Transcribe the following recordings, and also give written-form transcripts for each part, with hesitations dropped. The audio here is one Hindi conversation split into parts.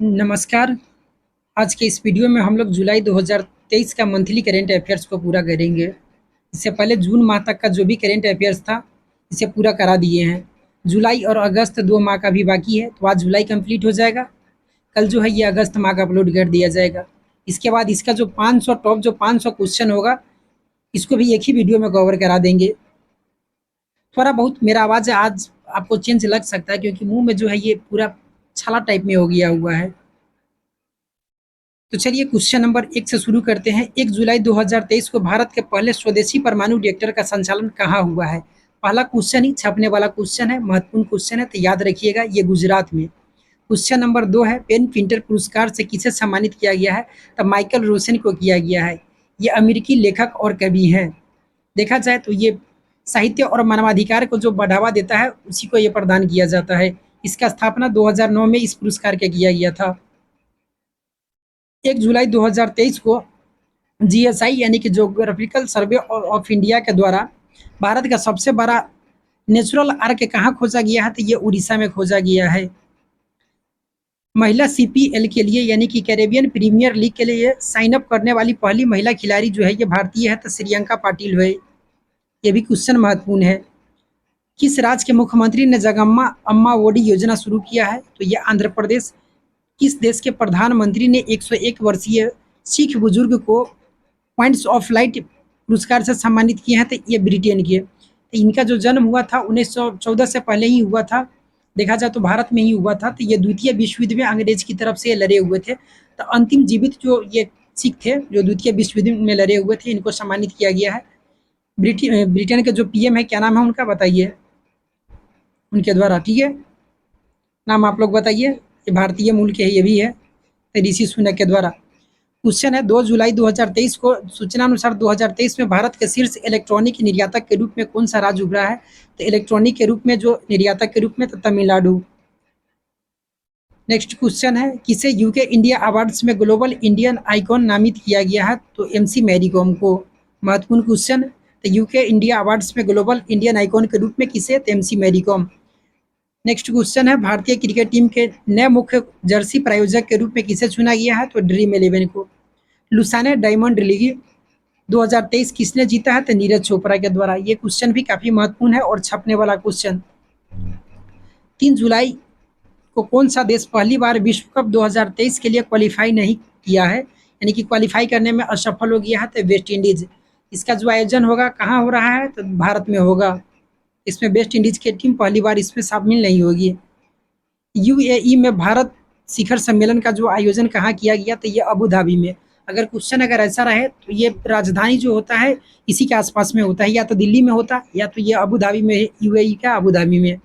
नमस्कार। आज के इस वीडियो में हम लोग जुलाई 2023 का मंथली करेंट अफेयर्स को पूरा करेंगे। इससे पहले जून माह तक का जो भी करेंट अफेयर्स था, इसे पूरा करा दिए हैं। जुलाई और अगस्त 2 माह का भी बाकी है, तो आज जुलाई कंप्लीट हो जाएगा। कल जो है ये अगस्त माह का अपलोड कर दिया जाएगा। इसके बाद इसका जो 500 क्वेश्चन होगा, इसको भी एक ही वीडियो में कवर करा देंगे। थोड़ा बहुत मेरा आवाज़ आज आपको चेंज लग सकता है, क्योंकि मुँह में जो है ये पूरा छाला टाइप में हो गया हुआ है। तो चलिए क्वेश्चन नंबर 1 से शुरू करते हैं। 1 जुलाई 2023 को भारत के पहले स्वदेशी परमाणु रिएक्टर का संचालन कहाँ हुआ है? पहला क्वेश्चन ही छपने वाला क्वेश्चन है, महत्वपूर्ण क्वेश्चन है, तो याद रखिएगा ये गुजरात में। क्वेश्चन नंबर 2 है, पेन प्रिंटर पुरस्कार से किसे सम्मानित किया गया है? तो माइकल रोशन को किया गया है। ये अमेरिकी लेखक और कवि हैं। देखा जाए तो ये साहित्य और मानवाधिकार को जो बढ़ावा देता है, उसी को ये प्रदान किया जाता है। इसका स्थापना 2009 में इस पुरस्कार का किया गया था। 1 जुलाई 2023 को जीएसआई यानी कि ज्योग्राफिकल सर्वे ऑफ इंडिया के द्वारा भारत का सबसे बड़ा नेचुरल आर्क कहाँ खोजा गया है? तो ये उड़ीसा में खोजा गया है। महिला सीपीएल के लिए यानी कि कैरेबियन प्रीमियर लीग के लिए साइन अप करने वाली पहली महिला खिलाड़ी जो है ये भारतीय है, तो श्रियंका पाटिल है। ये भी क्वेश्चन महत्वपूर्ण है। किस राज्य के मुख्यमंत्री ने जगम्मा अम्मा ओडी योजना शुरू किया है? तो ये आंध्र प्रदेश। किस देश के प्रधानमंत्री ने 101 वर्षीय सिख बुजुर्ग को पॉइंट्स ऑफ लाइट पुरस्कार से सम्मानित किए हैं? तो ये ब्रिटेन के। तो इनका जो जन्म हुआ था 1914 से पहले ही हुआ था। देखा जाए तो भारत में ही हुआ था। तो ये द्वितीय विश्व युद्ध में अंग्रेज की तरफ से लड़े हुए थे। तो अंतिम जीवित जो ये सिख थे जो द्वितीय विश्व युद्ध में लड़े हुए थे, इनको सम्मानित किया गया है। ब्रिटेन के जो पीएम है, क्या नाम है उनका बताइए, उनके द्वारा। ठीक है, नाम आप लोग बताइए। ये भारतीय मूल के है, ये भी है, तो ऋषि सुनक के द्वारा। क्वेश्चन है, 2 जुलाई 2023 को सूचना अनुसार 2023 में भारत के शीर्ष इलेक्ट्रॉनिक निर्यातक के रूप में कौन सा राज्य उभरा है? तो इलेक्ट्रॉनिक के रूप में जो निर्यातक के रूप में, तो तमिलनाडु। नेक्स्ट क्वेश्चन है, किसे यूके इंडिया अवार्ड्स में ग्लोबल इंडियन आइकॉन नामित किया गया है? तो एमसी मैरी कॉम को। महत्वपूर्ण क्वेश्चन। तो यूके इंडिया अवार्ड्स में ग्लोबल इंडियन आइकॉन के रूप में किसे? तो एमसी मैरी कॉम। नेक्स्ट क्वेश्चन है, भारतीय क्रिकेट टीम के नए मुख्य जर्सी प्रायोजक के रूप में किसे चुना गया है? तो ड्रीम 11 को। लुसाने डायमंड लीग 2023 किसने जीता है? तो नीरज चोपड़ा के द्वारा। ये क्वेश्चन भी काफ़ी महत्वपूर्ण है और छपने वाला क्वेश्चन। 3 जुलाई को कौन सा देश पहली बार विश्व कप 2023 के लिए क्वालिफाई नहीं किया है, यानी कि क्वालिफाई करने में असफल हो गया है? तो वेस्ट इंडीज। इसका जो आयोजन होगा कहाँ हो रहा है? तो भारत में होगा। इसमें वेस्ट इंडीज की टीम पहली बार इसमें शामिल नहीं होगी। यूएई में भारत शिखर सम्मेलन का जो आयोजन कहाँ किया गया? तो ये अबू धाबी में। अगर क्वेश्चन अगर ऐसा रहे तो ये राजधानी जो होता है इसी के आसपास में होता है, या तो दिल्ली में होता या तो ये अबू धाबी में, यूएई का अबू धाबी में।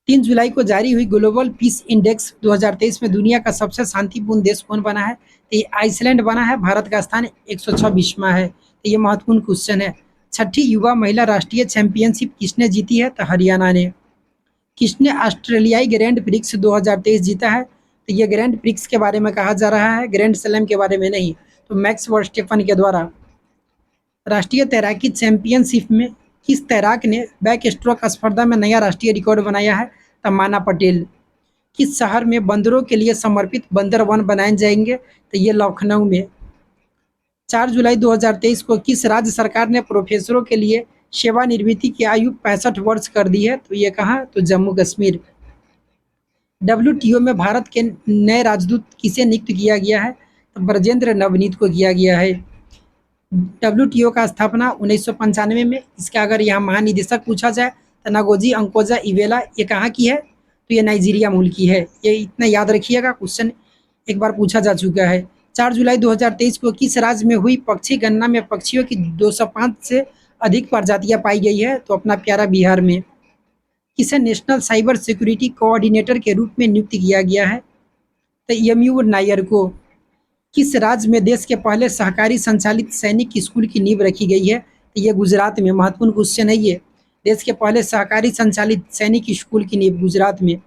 3 जुलाई को जारी हुई ग्लोबल पीस इंडेक्स 2023 में दुनिया का सबसे शांतिपूर्ण देश कौन बना है? तो ये आइसलैंड बना है। भारत का स्थान 126वां है। तो ये महत्वपूर्ण क्वेश्चन है। छठी युवा महिला राष्ट्रीय चैंपियनशिप किसने जीती है? तो हरियाणा ने। किसने ऑस्ट्रेलियाई ग्रैंड प्रिक्स 2023 जीता है? तो ये ग्रैंड प्रिक्स के बारे में कहा जा रहा है, ग्रैंड स्लैम के बारे में नहीं। तो मैक्स वर्स्टेफन के द्वारा। राष्ट्रीय तैराकी चैंपियनशिप में किस तैराक ने बैक स्ट्रोक स्पर्धा में नया राष्ट्रीय रिकॉर्ड बनाया है? तो माना पटेल। किस शहर में बंदरों के लिए समर्पित बंदर वन बनाए जाएंगे? तो ये लखनऊ में। 4 जुलाई 2023 को किस राज्य सरकार ने प्रोफेसरों के लिए सेवानिवृत्ति की आयु 65 वर्ष कर दी है? तो ये कहाँ? तो जम्मू कश्मीर। डब्ल्यूटीओ में भारत के नए राजदूत किसे नियुक्त किया गया है? तो ब्रजेंद्र नवनीत को किया गया है। डब्ल्यूटीओ का स्थापना 1995 में। इसका अगर यहाँ महानिदेशक पूछा जाए तो नागोजी अंकोजा इवेला। ये कहाँ की है? तो ये नाइजीरिया मूल की है। ये इतना याद रखिएगा, क्वेश्चन एक बार पूछा जा चुका है। 4 जुलाई 2023 को किस राज्य में हुई पक्षी गणना में पक्षियों की 205 से अधिक प्रजातियां पाई गई है? तो अपना प्यारा बिहार में। किसे नेशनल साइबर सिक्योरिटी कोऑर्डिनेटर के रूप में नियुक्त किया गया है? तो यमयू नायर को। किस राज्य में देश के पहले सहकारी संचालित सैनिक स्कूल की नींव रखी गई है? तो ये गुजरात में। महत्वपूर्ण क्वेश्चन है ये। देश के पहले सहकारी संचालित सैनिक स्कूल की नींव गुजरात में।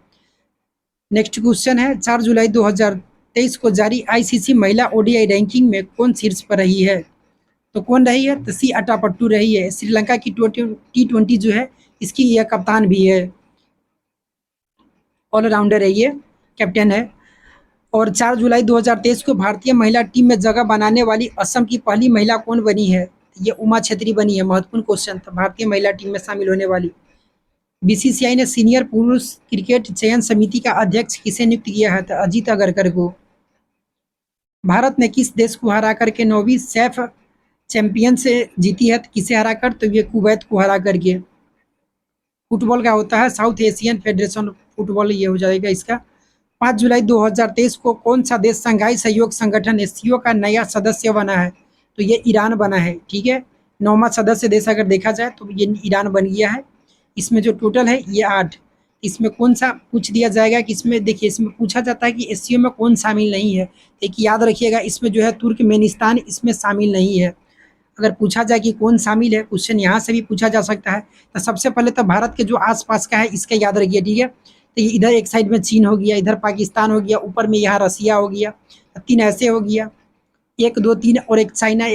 नेक्स्ट क्वेश्चन है, 4 जुलाई 2023 को जारी आईसीसी महिला ओडीआई रैंकिंग में कौन शीर्ष पर रही है? तो कौन रही है? तो सी अटापट्टू रही है। श्रीलंका की T20 जो है इसकी यह कप्तान भी है, ऑलराउंडर है, ये कैप्टन है। और 4 जुलाई 2023 को भारतीय महिला टीम में जगह बनाने वाली असम की पहली महिला कौन बनी है? ये उमा छेत्री बनी है। महत्वपूर्ण क्वेश्चन था, भारतीय महिला टीम में शामिल होने वाली। बीसीसीआई ने सीनियर पुरुष क्रिकेट चयन समिति का अध्यक्ष किसे नियुक्त किया है? तो अजीत अगरकर को। भारत ने किस देश को हरा करके 9वीं सैफ चैंपियन से जीती है? तो किसे हरा कर? तो ये कुवैत को हरा करके। फुटबॉल का होता है साउथ एशियन फेडरेशन फुटबॉल, ये हो जाएगा इसका। 5 जुलाई 2023 को कौन सा देश संघाई सहयोग संगठन एससीओ का नया सदस्य बना है? तो ये ईरान बना है। ठीक है, 9वां सदस्य देश अगर देखा जाए तो ये ईरान बन गया है। इसमें जो टोटल है ये 8। इसमें कौन सा पूछ दिया जाएगा कि इसमें देखिए, इसमें पूछा जाता है कि एससीओ में कौन शामिल नहीं है। एक याद रखिएगा, इसमें जो है तुर्कमेनिस्तान इसमें शामिल नहीं है। अगर पूछा जाए कि कौन शामिल है, क्वेश्चन यहाँ से भी पूछा जा सकता है। तो सबसे पहले तो भारत के जो आसपास का है इसका याद रखिए। ठीक है, तो ये इधर एक साइड में चीन हो गया, इधर पाकिस्तान हो गया, ऊपर में यहाँ रसिया हो गया, 3 ऐसे हो गया, 1 2 3 और एक चाइना,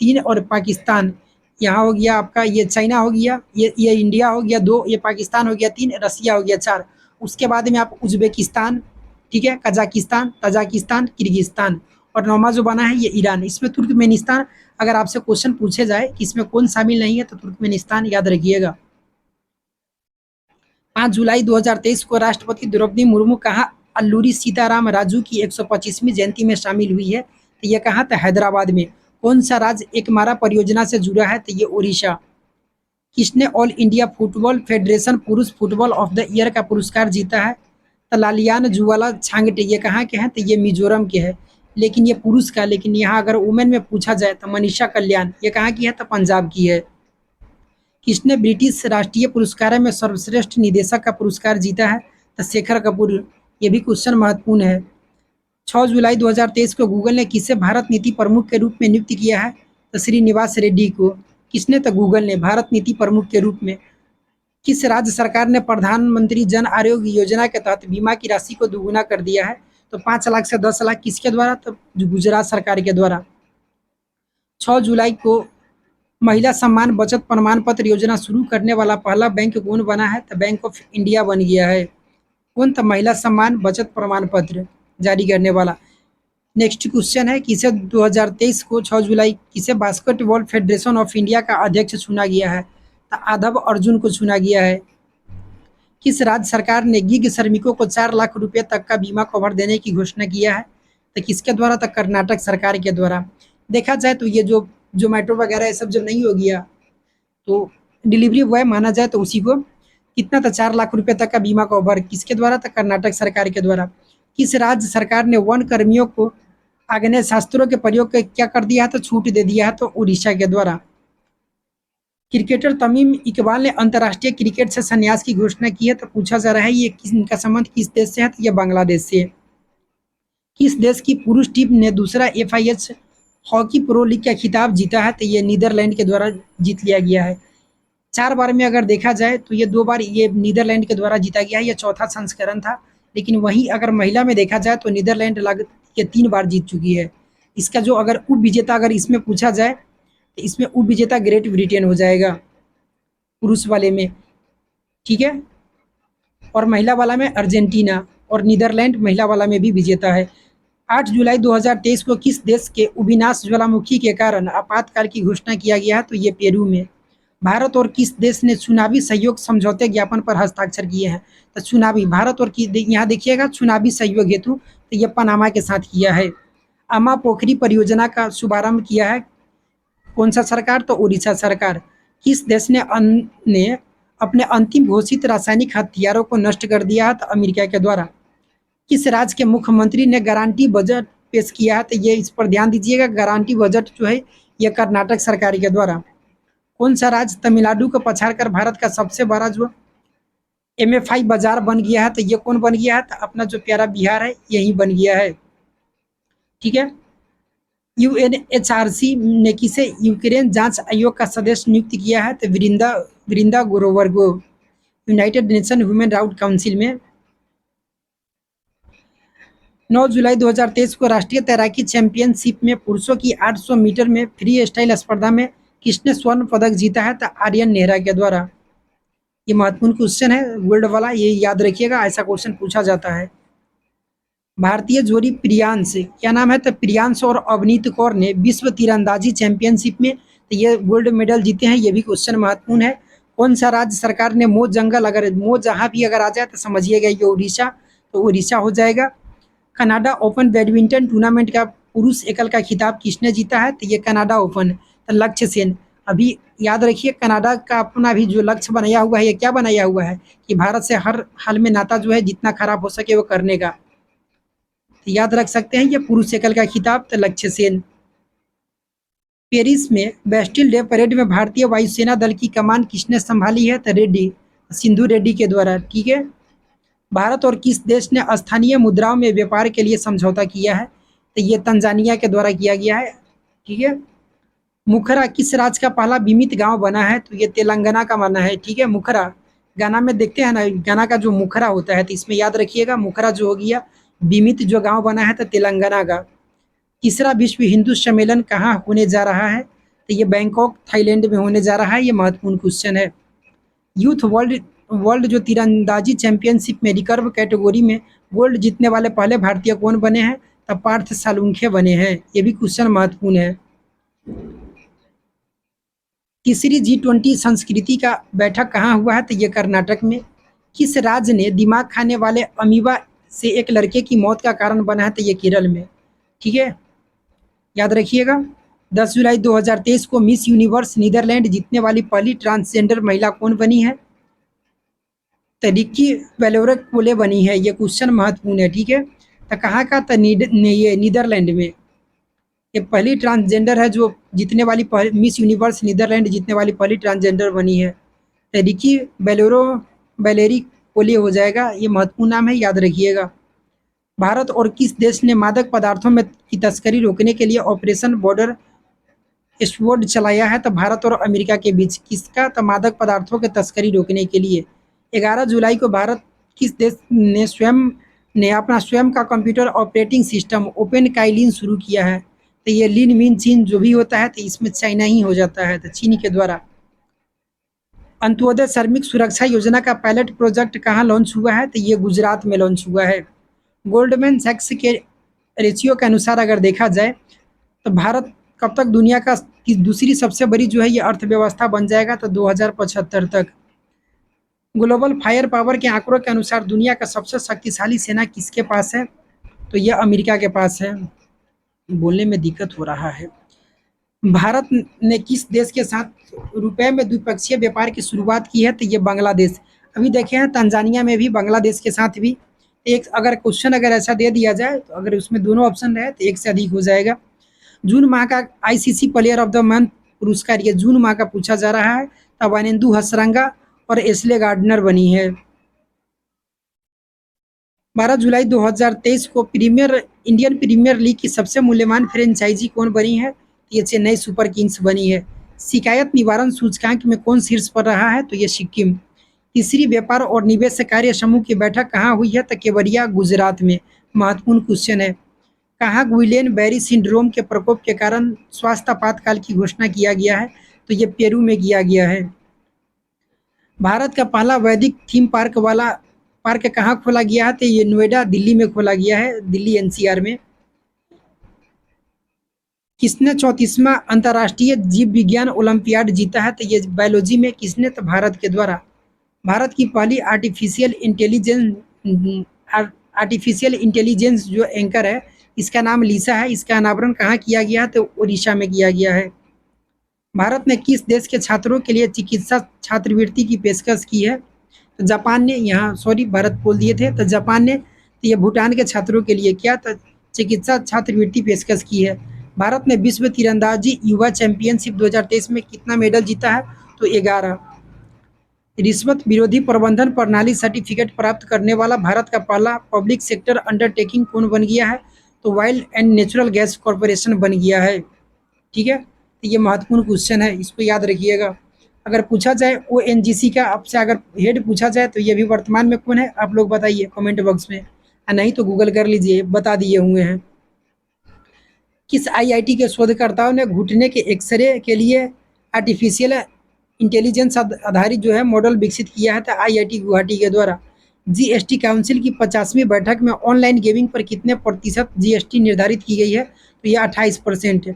3 और पाकिस्तान यहाँ हो गया आपका, ये चाइना हो गया, ये इंडिया हो गया 2, ये पाकिस्तान हो गया 3, रसिया हो गया 4। उसके बाद में आप उज्बेकिस्तान, ठीक है, कजाकिस्तान, तजाकिस्तान, किर्गिस्तान, और 9वां जो बना है ये ईरान। इसमें तुर्कमेनिस्तान, अगर आपसे क्वेश्चन पूछे जाए कि इसमें कौन शामिल नहीं है तो तुर्कमेनिस्तान याद रखिएगा। 5 जुलाई 2023 को राष्ट्रपति द्रौपदी मुर्मू कहाँ अल्लूरी सीताराम राजू की 125वीं जयंती में शामिल हुई है? तो ये कहाँ था? हैदराबाद में। कौन सा राज्य एकमारा परियोजना से जुड़ा है? तो ये ओडिशा। किसने ऑल इंडिया फुटबॉल फेडरेशन पुरुष फुटबॉल ऑफ द ईयर का पुरस्कार जीता है? तो लालियान जुवाला छांगटे, ये कहाँ के हैं? तो ये मिजोरम के हैं, लेकिन ये पुरुष का। लेकिन यहाँ अगर वुमेन में पूछा जाए तो मनीषा कल्याण, ये कहाँ की है? तो पंजाब की है। किसने ब्रिटिश राष्ट्रीय पुरस्कारों में सर्वश्रेष्ठ निदेशक का पुरस्कार जीता है? तो शेखर कपूर। ये भी क्वेश्चन महत्वपूर्ण है। 6 जुलाई 2023 को गूगल ने किसे भारत नीति प्रमुख के रूप में नियुक्त किया है? तो श्रीनिवास रेड्डी को। किसने? तो गूगल ने, भारत नीति प्रमुख के रूप में। किस राज्य सरकार ने प्रधानमंत्री जन आरोग्य योजना के तहत बीमा की राशि को दोगुना कर दिया है? तो 5 लाख से 10 लाख। किसके द्वारा? तो गुजरात सरकार के द्वारा। 6 जुलाई को महिला सम्मान बचत प्रमाण पत्र योजना शुरू करने वाला पहला बैंक कौन बना है? तो बैंक ऑफ इंडिया बन गया है। कौन? तो महिला सम्मान बचत प्रमाण पत्र जारी करने वाला। नेक्स्ट क्वेश्चन है, किसे 2023 को 6 जुलाई किसे बास्केटबॉल फेडरेशन ऑफ इंडिया का अध्यक्ष चुना गया है? तो आदव अर्जुन को चुना गया है। किस राज्य सरकार ने गिग श्रमिकों को 4 लाख रुपए तक का बीमा कवर देने की घोषणा किया है? तो किसके द्वारा? तो कर्नाटक सरकार के द्वारा। देखा जाए तो ये जो जोमेटो वगैरह ये सब जब नहीं हो गया तो डिलीवरी बॉय माना जाए तो उसी को कितना था? 4 लाख रुपए तक का बीमा कवर। किसके द्वारा? था कर्नाटक सरकार के द्वारा। किस राज्य सरकार ने वन कर्मियों को आग्नेय शास्त्रों के प्रयोग का क्या कर दिया है? तो छूट दे दिया है। तो उड़ीसा के द्वारा। क्रिकेटर तमीम इकबाल ने अंतर्राष्ट्रीय क्रिकेट से संन्यास की घोषणा की है। तो पूछा जा रहा है ये इनका संबंध किस देश से है? तो ये बांग्लादेश से। किस देश की पुरुष टीम ने दूसरा FIH हॉकी प्रो लीग का खिताब जीता है? तो ये नीदरलैंड के द्वारा जीत लिया गया है। 4 बार में अगर देखा जाए तो ये 2 बार ये नीदरलैंड के द्वारा जीता गया है, ये चौथा संस्करण था। लेकिन वहीं अगर महिला में देखा जाए तो नीदरलैंड ये 3 बार जीत चुकी है। इसका जो अगर उप विजेता अगर इसमें पूछा जाए तो इसमें उप विजेता ग्रेट ब्रिटेन हो जाएगा पुरुष वाले में। ठीक है, और महिला वाला में अर्जेंटीना, और नीदरलैंड महिला वाला में भी विजेता है। 8 जुलाई 2023 को किस देश के अविनाश ज्वालामुखी के कारण आपातकाल की घोषणा किया गया है? तो ये पेरू में। भारत और किस देश ने चुनावी सहयोग समझौते ज्ञापन पर हस्ताक्षर किए हैं? तो चुनावी भारत और यहाँ देखिएगा चुनावी सहयोग हेतु, तो ये पनामा के साथ किया है। अमा पोखरी परियोजना का शुभारंभ किया है कौन सा सरकार? तो उड़ीसा सरकार। किस देश ने अपने अंतिम घोषित रासायनिक हथियारों को नष्ट कर दिया है? तो अमेरिका के द्वारा। किस राज्य के मुख्यमंत्री ने गारंटी बजट पेश किया है? तो ये इस पर ध्यान दीजिएगा, गारंटी बजट जो है ये कर्नाटक सरकार के द्वारा। कौन सा राज्य तमिलनाडु को पछाड़कर भारत का सबसे बड़ा जो MFI बाजार बन गया है? तो ये कौन बन गया है? तो अपना जो प्यारा बिहार है यही बन गया है। ठीक है, UNHRC ने किसे यूक्रेन जांच आयोग का सदस्य नियुक्त किया है? तो वृंदा ग्रोवर को, United nation human right council में। 9 जुलाई 2023 को राष्ट्रीय तैराकी चैंपियनशिप में पुरुषों की 800 मीटर में फ्री स्टाइल स्पर्धा में किसने स्वर्ण पदक जीता है? तो आर्यन नेहरा के द्वारा। ये महत्वपूर्ण क्वेश्चन है, गोल्ड वाला, ये याद रखिएगा, ऐसा क्वेश्चन पूछा जाता है। भारतीय जोड़ी प्रियांश, क्या नाम है, तो प्रियांश और अवनीत कौर ने विश्व तीरंदाजी चैंपियनशिप में तो ये गोल्ड मेडल जीते हैं। ये भी क्वेश्चन महत्वपूर्ण है। कौन सा राज्य सरकार ने मो जंगल, अगर मो जहाँ भी अगर आ जाए तो समझिएगा ये उड़ीसा, तो उड़ीसा हो जाएगा। कनाडा ओपन बैडमिंटन टूर्नामेंट का पुरुष एकल का खिताब किसने जीता है, तो ये कनाडा ओपन, तो लक्ष्य सेन। अभी याद रखिए कनाडा का अपना भी जो लक्ष्य बनाया हुआ है, ये क्या बनाया हुआ है कि भारत से हर हाल में नाता जो है जितना खराब हो सके वो करने का, तो याद रख सकते हैं ये पुरुष एकल का खिताब, तो लक्ष्य सेन। पेरिस में बेस्टिल डे परेड में भारतीय वायुसेना दल की कमान किसने संभाली है, तो रेड्डी, सिंधु रेड्डी के द्वारा। ठीक है। भारत और किस देश ने स्थानीय मुद्राओं में व्यापार के लिए समझौता किया है, तो ये तंजानिया के द्वारा किया गया है। ठीक है। मुखरा किस राज्य का पहला बीमित गांव बना है, तो ये तेलंगाना का बना है। ठीक है। मुखरा गाना में देखते हैं ना, गाना का जो मुखरा होता है, तो इसमें याद रखिएगा मुखरा जो हो गया बीमित जो गांव बना है, तो तेलंगाना का। तीसरा विश्व हिंदू सम्मेलन कहाँ होने जा रहा है, तो ये बैंकॉक थाईलैंड में होने जा रहा है। ये महत्वपूर्ण क्वेश्चन है। यूथ वर्ल्ड वर्ल्ड जो तीरंदाजी चैंपियनशिप में रिकर्व कैटेगरी में गोल्ड जीतने वाले पहले भारतीय कौन बने हैं, तब पार्थ सालुंखे बने हैं। ये भी क्वेश्चन महत्वपूर्ण है। तीसरी G20 संस्कृति का बैठक कहाँ हुआ है, तो ये कर्नाटक में। किस राज्य ने दिमाग खाने वाले अमीबा से एक लड़के की मौत का कारण बना है, तो ये केरल में। ठीक है। याद रखिएगा 10 जुलाई 2023 को मिस यूनिवर्स नीदरलैंड जीतने वाली पहली ट्रांसजेंडर महिला कौन बनी है, तो रिक्की वेलोरक पोले बनी है। ये क्वेश्चन महत्वपूर्ण है। ठीक है। तो कहाँ का, तो ये नीदरलैंड में। ये पहली ट्रांसजेंडर है जो जीतने वाली मिस यूनिवर्स नीदरलैंड जीतने वाली पहली ट्रांसजेंडर बनी है। तो रिकी बेलेरी पोले हो जाएगा। ये महत्वपूर्ण नाम है, याद रखिएगा। भारत और किस देश ने मादक पदार्थों में की तस्करी रोकने के लिए ऑपरेशन बॉर्डर स्वर्ड चलाया है, तो भारत और अमेरिका के बीच। किसका, तो मादक पदार्थों के तस्करी रोकने के लिए। 11 जुलाई को भारत किस देश ने अपना स्वयं का computer operating system open Kaelin शुरू किया है, तो ये लीन मीन चीन जो भी होता है, तो इसमें चाइना ही हो जाता है, तो चीन के द्वारा। अंत्योदय श्रमिक सुरक्षा योजना का पायलट प्रोजेक्ट कहाँ लॉन्च हुआ है, तो ये गुजरात में लॉन्च हुआ है। गोल्डमैन सैक्स के रेशियो के अनुसार अगर देखा जाए तो भारत कब तक दुनिया का दूसरी सबसे बड़ी जो है ये अर्थव्यवस्था बन जाएगा, तो 2075 तक। ग्लोबल फायर पावर के आंकड़ों के अनुसार दुनिया का सबसे शक्तिशाली सेना किसके पास है, तो ये अमेरिका के पास है। बोलने में दिक्कत हो रहा है। भारत ने किस देश के साथ रुपए में द्विपक्षीय व्यापार की शुरुआत की है, तो ये बांग्लादेश। अभी देखे हैं तंजानिया में भी बांग्लादेश के साथ भी एक अगर क्वेश्चन अगर ऐसा दे दिया जाए, तो अगर उसमें दोनों ऑप्शन रहे तो एक से अधिक हो जाएगा। जून माह का ICC player of the month पुरस्कार ये जून माह का पूछा जा रहा है, तब अनिंदु हसरंगा और एस्ले गार्डनर बनी है। 12 जुलाई 2023 को इंडियन प्रीमियर लीग की सबसे मूल्यवान फ्रेंचाइजी कौन बनी है, तो ये चेन्नई सुपर किंग्स बनी है। शिकायत निवारण सूचकांक में कौन शीर्ष पर रहा है, तो ये सिक्किम। तीसरी व्यापार और निवेश कार्य समूह की बैठक कहाँ हुई है, तो केवड़िया गुजरात में। महत्वपूर्ण क्वेश्चन है। कहाँ गुइलेन बैरी सिंड्रोम के प्रकोप के कारण स्वास्थ्य आपातकाल की घोषणा किया गया है, तो ये पेरू में किया गया है। भारत का पहला वैदिक थीम पार्क कहाँ खोला गया है, तो ये नोएडा दिल्ली में खोला गया है, दिल्ली एनसीआर में। किसने 34वां अंतर्राष्ट्रीय जीव विज्ञान ओलंपियाड जीता है, तो ये बायोलॉजी में किसने, तो भारत के द्वारा। भारत की पहली आर्टिफिशियल इंटेलिजेंस जो एंकर है, इसका नाम लीसा है। इसका अनावरण कहाँ किया गया है, तो उड़ीसा में किया गया है। भारत ने किस देश के छात्रों के लिए चिकित्सा छात्रवृत्ति की पेशकश की है, तो जापान ने। यहाँ सॉरी भारत बोल दिए थे, तो जापान ने। तो ये भूटान के छात्रों के लिए क्या, तो चिकित्सा छात्रवृत्ति पेशकश की है। भारत ने विश्व तीरंदाजी युवा चैंपियनशिप 2023 में कितना मेडल जीता है, तो 11। रिश्वत विरोधी प्रबंधन प्रणाली सर्टिफिकेट प्राप्त करने वाला भारत का पहला पब्लिक सेक्टर अंडरटेकिंग कौन बन गया है, तो wild and natural gas corporation बन गया है। ठीक है। तो ये महत्वपूर्ण क्वेश्चन है, इसको याद रखिएगा। अगर पूछा जाए ओएनजीसी का आपसे अगर हेड पूछा जाए, तो ये भी वर्तमान में कौन है, आप लोग बताइए कमेंट बॉक्स में, नहीं तो गूगल कर लीजिए, बता दिए हुए हैं। किस आईआईटी के शोधकर्ताओं ने घुटने के एक्सरे के लिए आर्टिफिशियल इंटेलिजेंस आधारित जो है मॉडल विकसित किया है, तो आईआईटी गुवाहाटी के द्वारा। जीएसटी काउंसिल की 50वीं बैठक में ऑनलाइन गेमिंग पर कितने प्रतिशत जीएसटी निर्धारित की गई है? तो ये 28% है।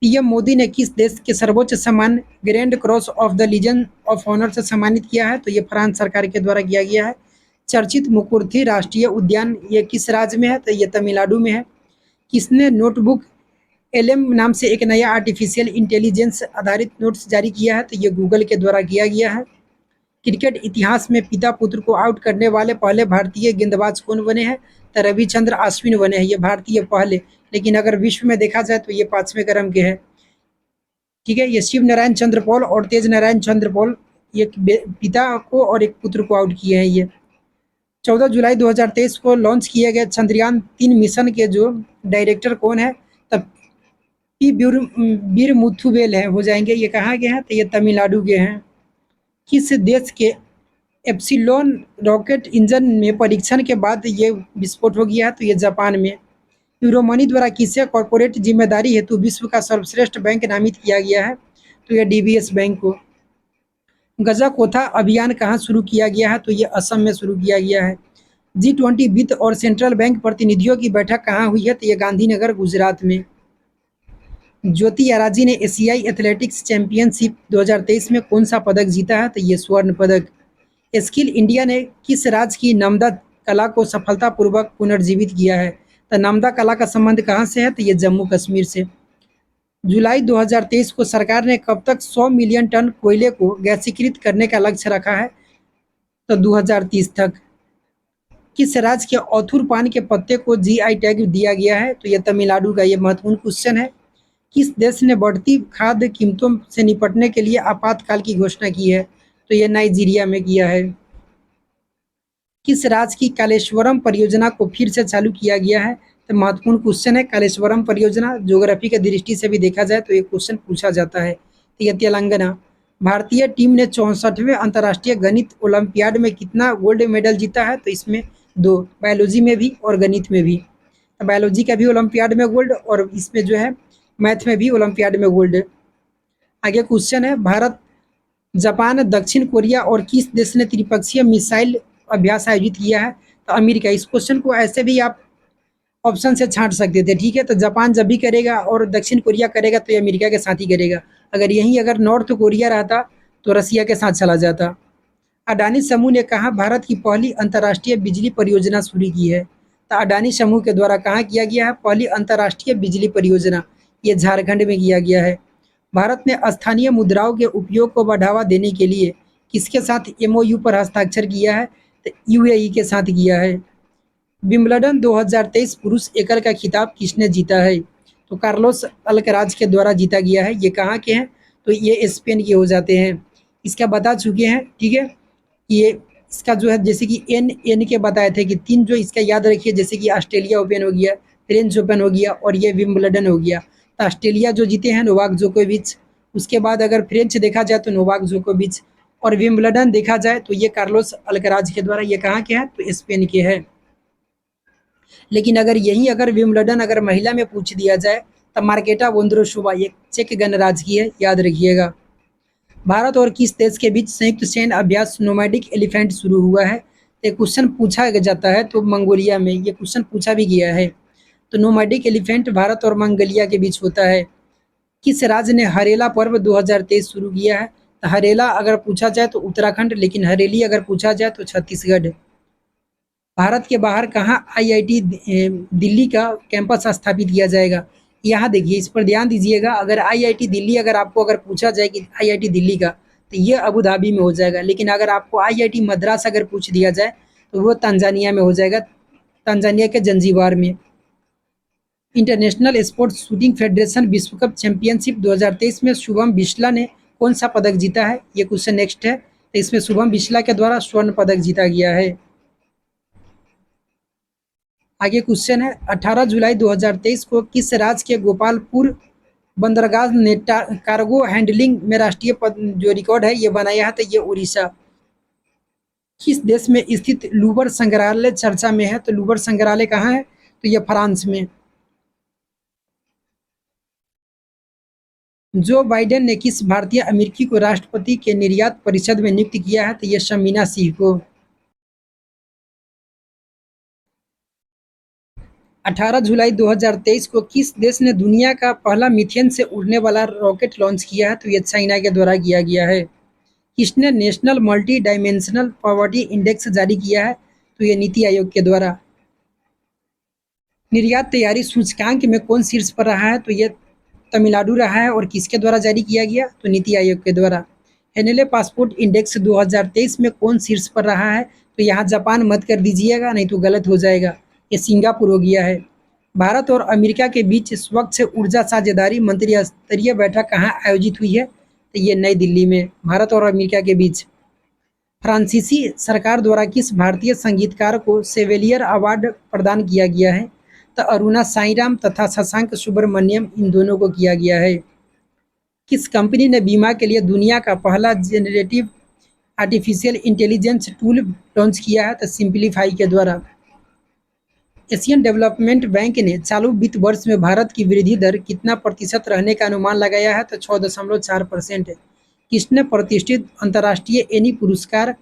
पीएम मोदी ने किस देश के सर्वोच्च सम्मान grand cross of the legion of honour से सम्मानित किया है? तो ये फ्रांस सरकार के द्वारा किया गया है। चर्चित मुकुर्थी राष्ट्रीय उद्यान ये किस राज्य में है? तो ये तमिलनाडु में है। किसने नोटबुक एलएम नाम से एक नया आर्टिफिशियल इंटेलिजेंस आधारित नोट्स जारी किया है? तो ये गूगल के द्वारा किया गया है। क्रिकेट इतिहास में पिता पुत्र को आउट करने वाले पहले भारतीय गेंदबाज कौन बने हैं? तो रविचंद्र अश्विन बने हैं, ये भारतीय पहले। लेकिन अगर विश्व में देखा जाए तो ये 5वें क्रम के हैं। ठीक है, ये शिव नारायण चंद्र पॉल और तेज नारायण चंद्र पॉल, ये पिता को और एक पुत्र को आउट किए हैं। ये 14 जुलाई 2023 को लॉन्च किए गए चंद्रयान 3 मिशन के जो डायरेक्टर कौन है? तब पी वीर मुथुवेल है हो जाएंगे। ये कहाँ के हैं? तो ये तमिलनाडु के हैं। किस देश के एप्सिलॉन रॉकेट इंजन में परीक्षण के बाद ये विस्फोट हो गया है? तो ये जापान में। यूरोमनी द्वारा किसे कॉर्पोरेट जिम्मेदारी हेतु विश्व का सर्वश्रेष्ठ बैंक नामित किया गया है? तो ये डीबीएस बैंक को। गजाकोथा अभियान कहाँ शुरू किया गया है? तो ये असम में शुरू किया गया है। G20 वित्त और सेंट्रल बैंक प्रतिनिधियों की बैठक कहाँ हुई है? तो ये गांधीनगर गुजरात में। ज्योति अराजी ने एशियाई एथलेटिक्स चैंपियनशिप 2023 में कौन सा पदक जीता है? तो ये स्वर्ण पदक। स्किल इंडिया ने किस राज्य की नामदा कला को सफलतापूर्वक पुनर्जीवित किया है? तो नामदा कला का संबंध कहाँ से है? तो ये जम्मू कश्मीर से। जुलाई 2023 को सरकार ने कब तक 100 मिलियन टन कोयले को गैसीकृत करने का लक्ष्य रखा है? तो 2030 तक। किस राज्य के औथुर पान के पत्ते को जीआई टैग दिया गया है? तो ये तमिलनाडु का। ये महत्वपूर्ण क्वेश्चन है। किस देश ने बढ़ती खाद्य कीमतों से निपटने के लिए आपातकाल की घोषणा की है? तो ये नाइजीरिया में किया है। किस राज्य की कालेश्वरम परियोजना को फिर से चालू किया गया है? तो महत्वपूर्ण क्वेश्चन है। कालेश्वरम परियोजना ज्योग्राफी की दृष्टि से भी देखा जाए तो ये क्वेश्चन पूछा जाता है। तो ये तेलंगाना। भारतीय टीम ने 64वें अंतर्राष्ट्रीय गणित ओलंपियाड में कितना गोल्ड मेडल जीता है? तो इसमें 2, बायोलॉजी में भी और गणित में भी। तो बायोलॉजी का भी ओलंपियाड में गोल्ड और इसमें जो है मैथ में भी ओलंपियाड में गोल्ड। आगे क्वेश्चन है, भारत, जापान, दक्षिण कोरिया और किस देश ने त्रिपक्षीय मिसाइल अभ्यास आयोजित किया है? तो अमेरिका। इस क्वेश्चन को ऐसे भी आप ऑप्शन से छांट सकते थे। ठीक है, तो जापान जब भी करेगा और दक्षिण कोरिया करेगा तो ये अमेरिका के साथ ही करेगा। अगर यहीं अगर नॉर्थ कोरिया रहता तो रसिया के साथ चला जाता। अडानी समूह ने कहाँ भारत की पहली अंतर्राष्ट्रीय बिजली परियोजना शुरू की है? तो अडानी समूह के द्वारा कहाँ किया गया है पहली अंतर्राष्ट्रीय बिजली परियोजना? ये झारखंड में किया गया है। भारत ने स्थानीय मुद्राओं के उपयोग को बढ़ावा देने के लिए किसके साथ एमओयू पर हस्ताक्षर किया है? तो यूएई के साथ किया है। विंबलडन 2023 पुरुष एकल का खिताब किसने जीता है? तो कार्लोस अल्कराज के द्वारा जीता गया है। ये कहाँ के हैं? तो ये स्पेन के हो जाते हैं। इसका बता चुके हैं। ठीक है, ये इसका जो है जैसे कि एन के बताए थे कि 3 जो इसका याद रखिए, जैसे कि ऑस्ट्रेलिया ओपन हो गया, फ्रेंच ओपन हो गया और ये विंबलडन हो गया। तो ऑस्ट्रेलिया जो जीते हैं नोवाक जोकोविच, उसके बाद अगर फ्रेंच देखा जाए तो नोवाक जोकोविच, और विंबलडन देखा जाए तो ये कार्लोस अल्कराज के द्वारा। ये कहाँ के हैं? तो स्पेन के हैं। लेकिन अगर यही अगर विंबलडन अगर महिला में पूछ दिया जाए तो मार्केटा वोंद्रोसोवा, ये चेक गणराज्य की है, याद रखिएगा। भारत और किस देश के बीच संयुक्त सैन्य अभ्यास नोमैडिक एलिफेंट शुरू हुआ है? ये क्वेश्चन पूछा जाता है तो मंगोलिया में। ये क्वेश्चन पूछा भी गया है। तो नोमैडिक एलिफेंट भारत और मंगोलिया के बीच होता है। किस राज्य ने हरेला पर्व 2023 शुरू किया है? तो हरेला अगर पूछा जाए तो उत्तराखंड, लेकिन हरेली अगर पूछा जाए तो छत्तीसगढ़। भारत के बाहर कहाँ आईआईटी दिल्ली का कैंपस स्थापित किया जाएगा? यहाँ देखिए, इस पर ध्यान दीजिएगा। अगर आईआईटी दिल्ली अगर आपको अगर पूछा जाए कि आईआईटी दिल्ली का, तो ये अबू धाबी में हो जाएगा। लेकिन अगर आपको आईआईटी मद्रास अगर पूछ दिया जाए तो वो तंजानिया में हो जाएगा, तंजानिया के जंजीबार में। इंटरनेशनल स्पोर्ट्स शूटिंग फेडरेशन विश्व कप चैंपियनशिप 2023 में शुभम बिस्ला ने कौन सा पदक जीता है? ये क्वेश्चन नेक्स्ट है। तो इसमें शुभम बिस्ला के द्वारा स्वर्ण पदक जीता गया है। आगे क्वेश्चन है, 18 जुलाई 2023 को किस राज्य के गोपालपुर बंदरगाह ने कार्गो हैंडलिंग में राष्ट्रीय पद जो रिकॉर्ड है ये बनाया है? तो ये उड़ीसा। किस देश में स्थित लूवर संग्रहालय चर्चा में है? तो लूवर संग्रहालय कहाँ है? तो ये फ्रांस में। जो बाइडेन ने किस भारतीय अमेरिकी को राष्ट्रपति के निर्यात परिषद में नियुक्त किया है? तो ये शमीना सिंह को। 18 जुलाई 2023 को किस देश ने दुनिया का पहला मीथेन से उड़ने वाला रॉकेट लॉन्च किया है? तो ये चाइना के द्वारा किया गया है। किसने national multi dimensional poverty index जारी किया है? तो ये नीति आयोग के द्वारा। निर्यात तैयारी सूचकांक में कौन शीर्ष पर रहा है? तो ये तमिलनाडु रहा है। और किसके द्वारा जारी किया गया? तो नीति आयोग के द्वारा। हेनेले पासपोर्ट इंडेक्स 2023 में कौन शीर्ष पर रहा है? तो यहाँ जापान मत कर दीजिएगा, नहीं तो गलत हो जाएगा। ये सिंगापुर हो गया है। भारत और अमेरिका के बीच स्वच्छ ऊर्जा साझेदारी मंत्री स्तरीय बैठक कहाँ आयोजित हुई है? तो ये नई दिल्ली में, भारत और अमेरिका के बीच। फ्रांसीसी सरकार द्वारा किस भारतीय संगीतकार को सेवेलियर अवार्ड प्रदान किया गया है? तो अरुणा साईराम तथा शशांक सुब्रमण्यम, इन दोनों को किया गया है। किस कंपनी ने बीमा के लिए दुनिया का पहला generative artificial intelligence tool launch किया है? तो सिंप्लीफाई के द्वारा। एशियन डेवलपमेंट बैंक ने चालू वित्त वर्ष में भारत की वृद्धि दर कितना प्रतिशत रहने का अनुमान लगाया है? तो 6.4% है। किसने प्रतिष्ठित अंतर्राष्ट्रीय एनी पुरस्कार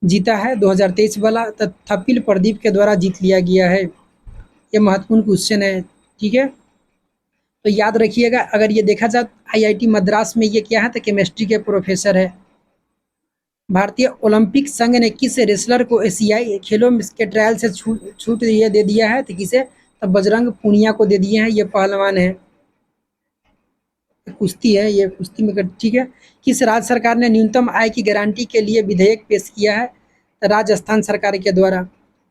जीता है 2023 वाला? तो थपिल प्रदीप के द्वारा जीत लिया गया है। ये महत्वपूर्ण क्वेश्चन है, ठीक है। तो याद रखिएगा, अगर ये देखा जाए आईआईटी मद्रास में ये क्या है? तो केमिस्ट्री के प्रोफेसर है। भारतीय ओलंपिक संघ ने किस रेसलर को एशियाई खेलों के ट्रायल से छूट ये दे दिया है? तो किसे? तो बजरंग पूनिया को दे दिए हैं। ये पहलवान है, कुश्ती है, ये कुश्ती में, ठीक है। किस राज्य सरकार ने न्यूनतम आय की गारंटी के लिए विधेयक पेश किया है? तो राजस्थान सरकार के द्वारा।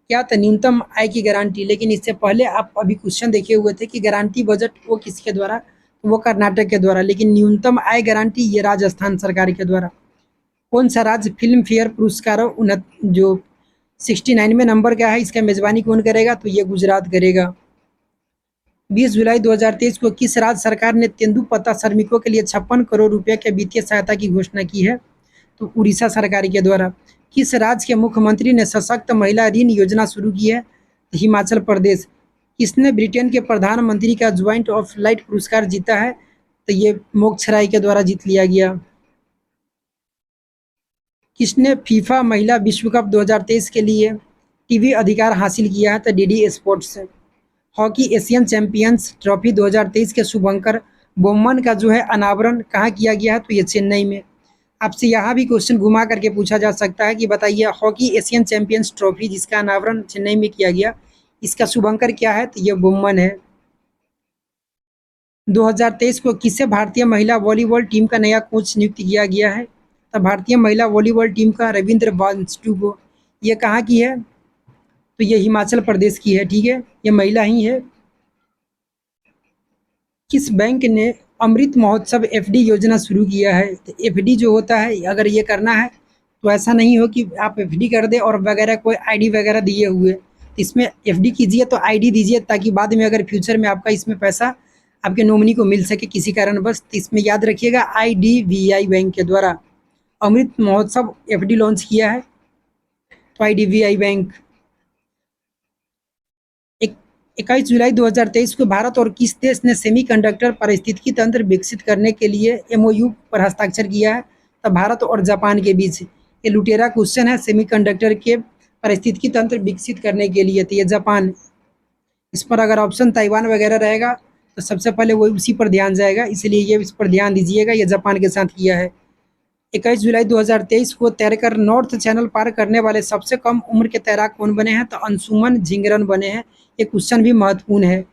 क्या? तो न्यूनतम आय की गारंटी। लेकिन इससे पहले आप अभी क्वेश्चन देखे हुए थे कि गारंटी बजट वो किसके द्वारा? वो कर्नाटक के द्वारा। लेकिन न्यूनतम आय गारंटी ये राजस्थान सरकार के द्वारा। कौन सा राज्य फिल्म फेयर पुरस्कारों जो 69 में नंबर का है, इसका मेजबानी कौन करेगा? तो ये गुजरात करेगा। 20 जुलाई 2023 को किस राज्य सरकार ने तेंदुपत्ता श्रमिकों के लिए 56 करोड़ रुपए के वित्तीय सहायता की घोषणा की है? तो उड़ीसा सरकार के द्वारा। किस राज्य के मुख्यमंत्री ने सशक्त महिला ऋण योजना शुरू की है? तो हिमाचल प्रदेश। किसने ब्रिटेन के प्रधानमंत्री का ज्वाइंट ऑफ लाइट पुरस्कार जीता है? तो ये मोक्षराय के द्वारा जीत लिया गया। किसने फीफा महिला विश्व कप 2023 के लिए टीवी अधिकार हासिल किया है? तो DD sports. Hockey Asian champions trophy 2023 के शुभंकर बोम्मन का जो है अनावरण कहाँ किया गया है? तो ये चेन्नई में। आपसे यहाँ भी क्वेश्चन घुमा करके पूछा जा सकता है कि बताइए हॉकी एशियन चैंपियंस ट्रॉफी जिसका अनावरण चेन्नई में किया गया, इसका शुभंकर क्या है? तो ये बोम्मन है। 2023 को किसे भारतीय महिला वॉलीबॉल टीम का नया कोच नियुक्त किया गया है? तो भारतीय महिला वॉलीबॉल टीम का रविंद्र वांस्टू को। ये कहाँ की है? तो ये हिमाचल प्रदेश की है, ठीक है। ये महिला ही है। किस बैंक ने अमृत महोत्सव एफडी योजना शुरू किया है? तो एफडी जो होता है, अगर ये करना है तो ऐसा नहीं हो कि आप एफडी कर दे और वगैरह कोई आईडी वगैरह दिए हुए। तो इसमें एफडी कीजिए तो आईडी दीजिए, ताकि बाद में अगर फ्यूचर में आपका इसमें पैसा आपके नॉमिनी को मिल सके किसी कारणवश। तो इसमें याद रखिएगा आईडीबीआई बैंक के द्वारा अमृत महोत्सव एफडी लॉन्च किया है, तो आईडीबीआई बैंक। 21 जुलाई 2023 को भारत और किस देश ने सेमीकंडक्टर पारिस्थितिकी तंत्र विकसित करने के लिए एमओयू पर हस्ताक्षर किया है? तो भारत और जापान के बीच। ये लुटेरा क्वेश्चन है, सेमीकंडक्टर के पारिस्थितिकी तंत्र विकसित करने के लिए, तो ये जापान। इस पर अगर ऑप्शन ताइवान वगैरह रहेगा तो सबसे पहले वो उसी पर ध्यान जाएगा, इसलिए ये इस पर ध्यान दीजिएगा। ये जापान के साथ किया है। 21 जुलाई 2023 को तैरकर नॉर्थ चैनल पार करने वाले सबसे कम उम्र के तैराक कौन बने हैं? तो अंशुमन झिंगरन बने हैं। ये क्वेश्चन भी महत्वपूर्ण है।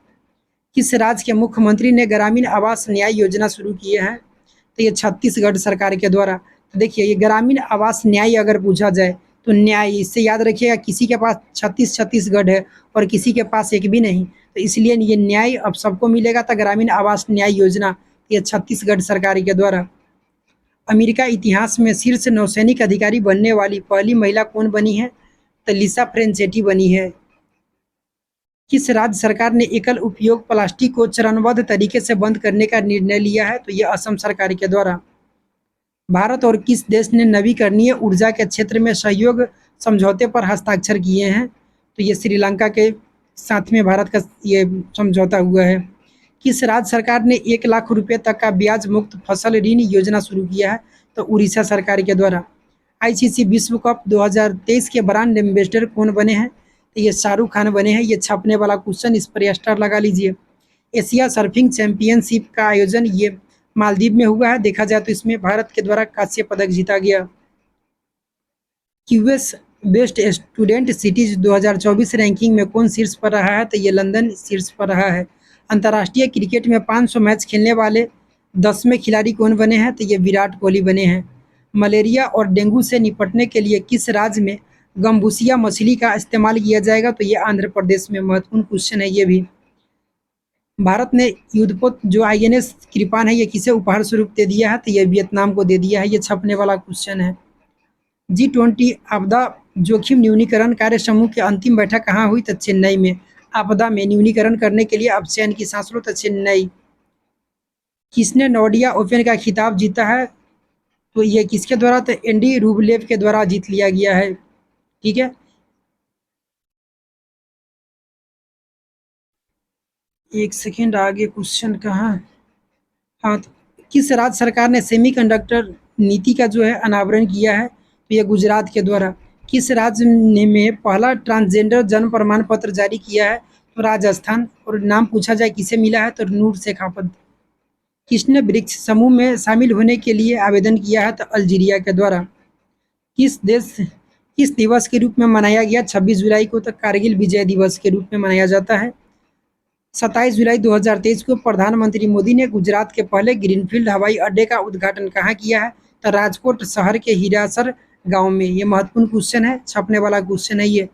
किस राज्य के मुख्यमंत्री ने ग्रामीण आवास न्याय योजना शुरू की है? तो ये छत्तीसगढ़ सरकार के द्वारा। तो देखिए, ये ग्रामीण आवास न्याय अगर पूछा जाए तो न्याय, इससे याद रखिएगा किसी के पास छत्तीसगढ़ है और किसी के पास एक भी नहीं, तो इसलिए ये न्याय अब सबको मिलेगा। तो ग्रामीण आवास न्याय योजना ये छत्तीसगढ़ सरकार के द्वारा। अमेरिका इतिहास में शीर्ष नौसैनिक अधिकारी बनने वाली पहली महिला कौन बनी है? तो लिसा फ्रेंचेटी बनी है। किस राज्य सरकार ने एकल उपयोग प्लास्टिक को चरणबद्ध तरीके से बंद करने का निर्णय लिया है? तो ये असम सरकार के द्वारा। भारत और किस देश ने नवीकरणीय ऊर्जा के क्षेत्र में सहयोग समझौते पर हस्ताक्षर किए हैं? तो ये श्रीलंका के साथ में भारत का ये समझौता हुआ है। किस राज्य सरकार ने 1 लाख रुपए तक का ब्याज मुक्त फसल ऋण योजना शुरू किया है? तो उड़ीसा सरकार के द्वारा। आईसीसी विश्व कप 2023 के ब्रांड एम्बेसडर कौन बने हैं? तो ये शाहरुख खान बने हैं। ये छपने वाला क्वेश्चन, इस पर स्टार लगा लीजिए। एशिया सर्फिंग चैंपियनशिप का आयोजन ये मालदीव में हुआ है। देखा जाए तो इसमें भारत के द्वारा कांस्य पदक जीता गया। QS best student cities 2024 ranking में कौन शीर्ष पर रहा है? तो ये लंदन शीर्ष पर रहा है। अंतर्राष्ट्रीय क्रिकेट में 500 मैच खेलने वाले 10वें खिलाड़ी कौन बने हैं? तो ये विराट कोहली बने हैं। मलेरिया और डेंगू से निपटने के लिए किस राज्य में गम्बूसिया मछली का इस्तेमाल किया जाएगा? तो ये आंध्र प्रदेश में। महत्वपूर्ण क्वेश्चन है ये भी। भारत ने युद्धपोत जो आईएनएस कृपान है, ये किसे उपहार स्वरूप दे दिया है? तो ये वियतनाम को दे दिया है। ये छपने वाला क्वेश्चन है। G20 आपदा जोखिम न्यूनीकरण कार्य समूह की अंतिम बैठक कहाँ हुई? तो चेन्नई में। आपदा में न्यूनीकरण करने के लिए अब चैन की सांस लो, तो चेन्नई। किसने नोडिया ओपन का खिताब जीता है? तो ये किसके द्वारा? तो एंडी रूबलेव के द्वारा जीत लिया गया है। ठीक है, एक सेकेंड, आगे क्वेश्चन कहाँ। हाँ, तो किस राज्य सरकार ने सेमीकंडक्टर नीति का जो है अनावरण किया है? तो ये गुजरात के द्वारा। किस राज्य ने में पहला ट्रांसजेंडर जन्म प्रमाण पत्र जारी किया है? तो राजस्थान। और नाम पूछा जाए किसे मिला है? तो नूर शेखावत। किसने ब्रिक्स समूह में शामिल होने के लिए आवेदन किया है? तो अल्जीरिया के द्वारा। किस दिवस के रूप में मनाया गया 26 जुलाई को? तो कारगिल विजय दिवस के रूप में मनाया जाता है। 27 जुलाई 2023 को प्रधानमंत्री मोदी ने गुजरात के पहले ग्रीनफील्ड हवाई अड्डे का उद्घाटन कहाँ किया है? तो राजकोट शहर के हीरासर गांव में। ये महत्वपूर्ण क्वेश्चन है, छपने वाला क्वेश्चन है ये।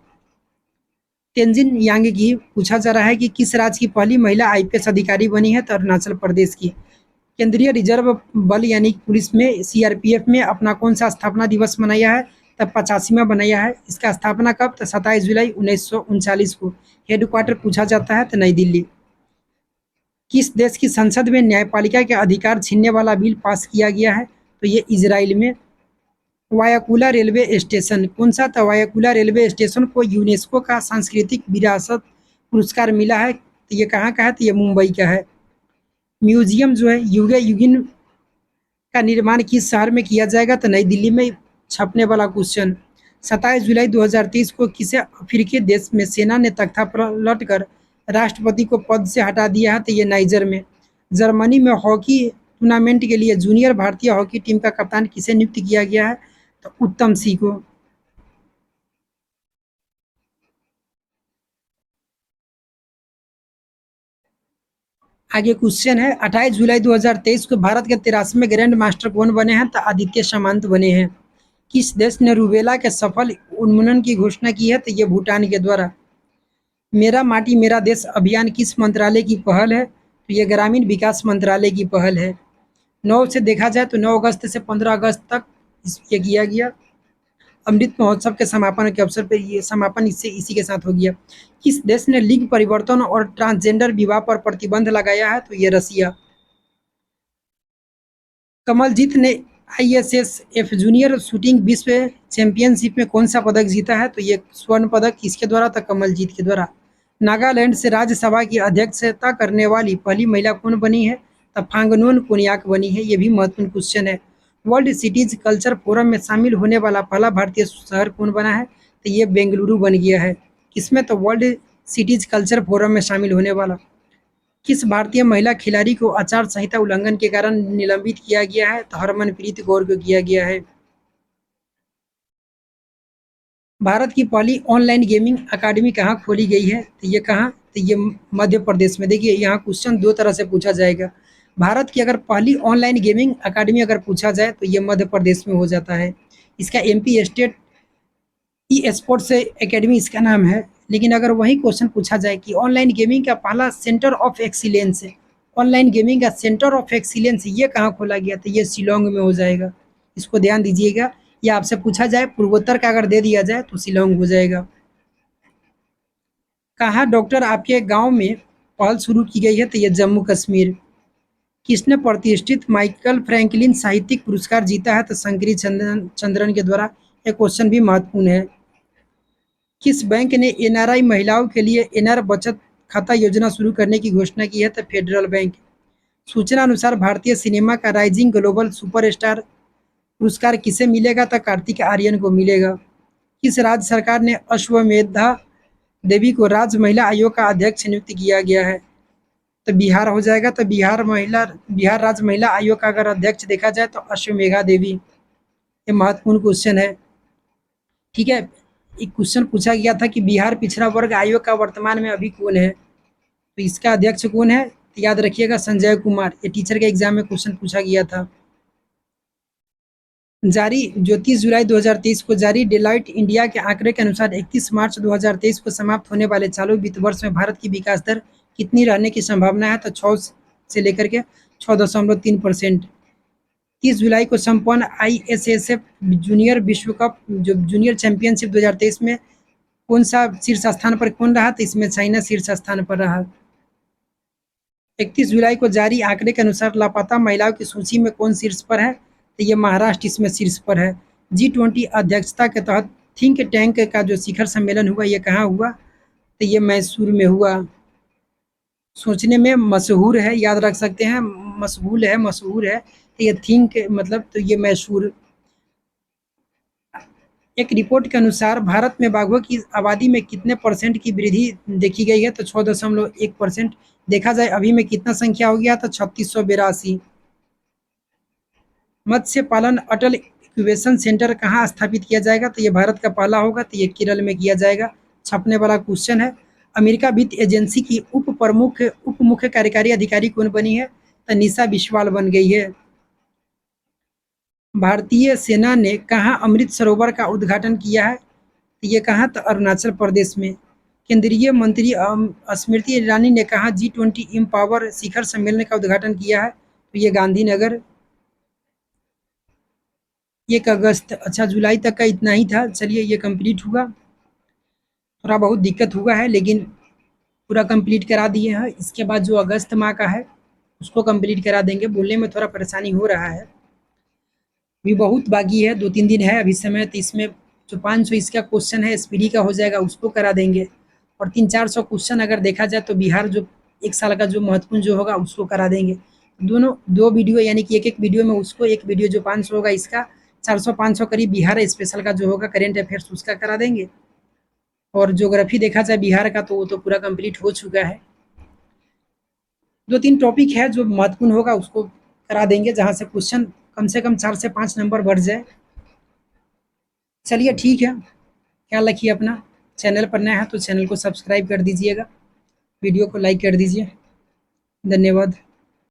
तेंजिन यांग की पूछा जा रहा है कि किस राज्य की पहली महिला आईपीएस अधिकारी बनी है? तो अरुणाचल प्रदेश की। केंद्रीय रिजर्व बल यानी पुलिस में सीआरपीएफ में अपना कौन सा स्थापना दिवस मनाया है? तब 85वां बनाया है। इसका स्थापना कब? तो 27 जुलाई 1939 को। हेडक्वार्टर पूछा जाता है तो नई दिल्ली। किस देश की संसद में न्यायपालिका के अधिकार छीनने वाला बिल पास किया गया है? तो ये इजराइल में। वायाकुला रेलवे स्टेशन कौन सा था? वायाकुला रेलवे स्टेशन को यूनेस्को का सांस्कृतिक विरासत पुरस्कार मिला है। तो ये कहाँ का है? तो ये मुंबई का है। म्यूजियम जो है युगे युगिन का निर्माण किस शहर में किया जाएगा? तो नई दिल्ली में। छपने वाला क्वेश्चन। 27 जुलाई 2023 को किसे अफ्रीकी देश में सेना ने तख्ता पलट कर राष्ट्रपति को पद से हटा दिया है? तो ये नाइजर में। जर्मनी में हॉकी टूर्नामेंट के लिए जूनियर भारतीय हॉकी टीम का कप्तान किसे नियुक्त किया गया है? तो उत्तम सिंह को। आगे क्वेश्चन है 28 जुलाई 2023 को भारत के 83वें ग्रैंड मास्टर कौन बने हैं? तो आदित्य सामंत बने हैं। किस देश ने रूबेला के सफल उन्मूलन की घोषणा की है? तो ये भूटान के द्वारा। मेरा माटी मेरा देश अभियान किस मंत्रालय की पहल है? तो ये ग्रामीण विकास मंत्रालय की पहल है। 9 से देखा जाए तो 9 अगस्त से 15 अगस्त तक ये किया गया। अमृत महोत्सव के समापन के अवसर पर ये समापन इससे इसी के साथ हो गया। किस देश ने लिंग परिवर्तन और ट्रांसजेंडर विवाह पर प्रतिबंध लगाया है? तो ये रसिया। कमलजीत ने आईएसएसएफ जूनियर शूटिंग विश्व चैंपियनशिप में कौन सा पदक जीता है? तो ये स्वर्ण पदक किसके द्वारा था? कमलजीत के द्वारा। नागालैंड से राज्यसभा की अध्यक्षता करने वाली पहली महिला कौन बनी है? तब फांगनोन कोनियाक बनी है। ये भी महत्वपूर्ण क्वेश्चन है। वर्ल्ड सिटीज कल्चर फोरम में शामिल होने वाला पहला भारतीय शहर कौन बना है? तो ये बेंगलुरु बन गया है। किसमें? तो वर्ल्ड सिटीज कल्चर फोरम में शामिल होने वाला। किस भारतीय महिला खिलाड़ी को आचार संहिता उल्लंघन के कारण निलंबित किया गया है? तो हरमनप्रीत कौर को किया गया है। भारत की पहली ऑनलाइन गेमिंग अकादमी कहाँ खोली गई है? तो ये कहाँ? तो ये मध्य प्रदेश में। देखिए यहाँ क्वेश्चन दो तरह से पूछा जाएगा। भारत की अगर पहली ऑनलाइन गेमिंग अकादमी अगर पूछा जाए तो ये मध्य प्रदेश में हो जाता है। इसका MP state e sports academy इसका नाम है। लेकिन अगर वही क्वेश्चन पूछा जाए कि ऑनलाइन गेमिंग का पहला सेंटर ऑफ एक्सीलेंस है, ऑनलाइन गेमिंग का सेंटर ऑफ एक्सीलेंस ये कहाँ खोला गया? तो ये शिलोंग में हो जाएगा। इसको ध्यान दीजिएगा। या आपसे पूछा जाए पूर्वोत्तर का अगर दे दिया जाए तो शिलोंग हो जाएगा। कहाँ डॉक्टर आपके गांव में पहल शुरू की गई है? तो ये जम्मू कश्मीर। किसने प्रतिष्ठित माइकल फ्रैंकलिन साहित्यिक पुरस्कार जीता है? तो शंकरी चंद्रन के द्वारा। ये क्वेश्चन भी महत्वपूर्ण है। किस बैंक ने एनआरआई महिलाओं के लिए एनआर बचत खाता योजना शुरू करने की घोषणा की है? तो फेडरल बैंक। सूचना अनुसार भारतीय सिनेमा का राइजिंग ग्लोबल सुपरस्टार पुरस्कार किसे मिलेगा? तो कार्तिक आर्यन को मिलेगा। किस राज्य सरकार ने अश्वमेधा देवी को राज्य महिला आयोग का अध्यक्ष नियुक्त किया गया है। तो बिहार हो जाएगा। तो बिहार राज्य महिला आयोग का अगर अध्यक्ष देखा जाए तो अश्वमेधा देवी। ये महत्वपूर्ण क्वेश्चन है। ठीक है, एक क्वेश्चन पूछा गया था कि बिहार पिछड़ा वर्ग आयोग का वर्तमान में अभी कौन है, तो इसका अध्यक्ष कौन है, तो याद रखिएगा संजय कुमार। ये टीचर के एग्जाम में क्वेश्चन पूछा गया था। जारी जो 30 जुलाई 2023 को जारी डेलॉइट इंडिया के आंकड़े के अनुसार 31 मार्च 2023 को समाप्त होने वाले चालू वित्त वर्ष में भारत की विकास दर कितनी रहने की संभावना है, तो 6 से लेकर के 6.3%। 30 जुलाई को संपन्न ISSF जूनियर विश्व कप जो जूनियर चैंपियनशिप 2023 में कौन सा शीर्ष स्थान पर कौन रहा, तो इसमें चाइना शीर्ष स्थान पर रहा। 31 जुलाई को जारी आंकड़े के अनुसार लापता महिलाओं की सूची में कौन शीर्ष पर है, तो ये महाराष्ट्र इसमें शीर्ष पर है। G20 अध्यक्षता के तहत थिंक टैंक का जो शिखर सम्मेलन हुआ ये कहाँ हुआ, तो ये मैसूर में हुआ। सोचने में मशहूर है, याद रख सकते हैं, मशहूर है, तो ये थिंक मतलब तो ये मैसूर। एक रिपोर्ट के अनुसार भारत में बाघों की आबादी में कितने परसेंट की वृद्धि देखी गई है, तो 6.1%। देखा जाए अभी में कितना संख्या हो गया, तो 3682। मत्स्य पालन अटल इंक्यूबेशन सेंटर कहाँ स्थापित किया जाएगा, तो ये भारत का पहला होगा, तो ये केरल में किया जाएगा। छपने वाला क्वेश्चन है। अमेरिका वित्त एजेंसी की उप मुख्य कार्यकारी अधिकारी कौन बनी है, तो निशा बिस्वाल बन गई है। भारतीय सेना ने कहाँ अमृत सरोवर का उद्घाटन किया है, तो ये कहाँ, तो अरुणाचल प्रदेश में। केंद्रीय मंत्री स्मृति ईरानी ने कहा G20 एम्पावर शिखर सम्मेलन का उद्घाटन किया है, तो ये गांधीनगर। 1 अगस्त, अच्छा जुलाई तक का इतना ही था। चलिए ये कंप्लीट हुआ, थोड़ा बहुत दिक्कत हुआ है लेकिन पूरा कंप्लीट करा दिए हैं। इसके बाद जो अगस्त माह का है उसको कंप्लीट करा देंगे। बोलने में थोड़ा परेशानी हो रहा है, अभी बहुत बाकी है, 2-3 दिन है अभी समय। तो इसमें जो 500 इसका क्वेश्चन है SPD का हो जाएगा, उसको करा देंगे। और 300-400 क्वेश्चन अगर देखा जाए तो बिहार जो 1 साल का जो महत्वपूर्ण जो होगा उसको करा देंगे। दोनों 2 वीडियो यानी कि एक वीडियो में उसको, एक वीडियो जो 500 होगा इसका, 400-500 करीब बिहार स्पेशल का जो होगा करेंट अफेयर्स उसका करा देंगे। और ज्योग्राफी देखा जाए बिहार का तो वो तो पूरा कंप्लीट हो चुका है। 2-3 टॉपिक है जो महत्वपूर्ण होगा उसको करा देंगे, जहाँ से क्वेश्चन कम से कम 4 से 5 नंबर बढ़ जाए। चलिए ठीक है, ख्याल रखिए अपना। चैनल पर नया है तो चैनल को सब्सक्राइब कर दीजिएगा, वीडियो को लाइक कर दीजिए। धन्यवाद।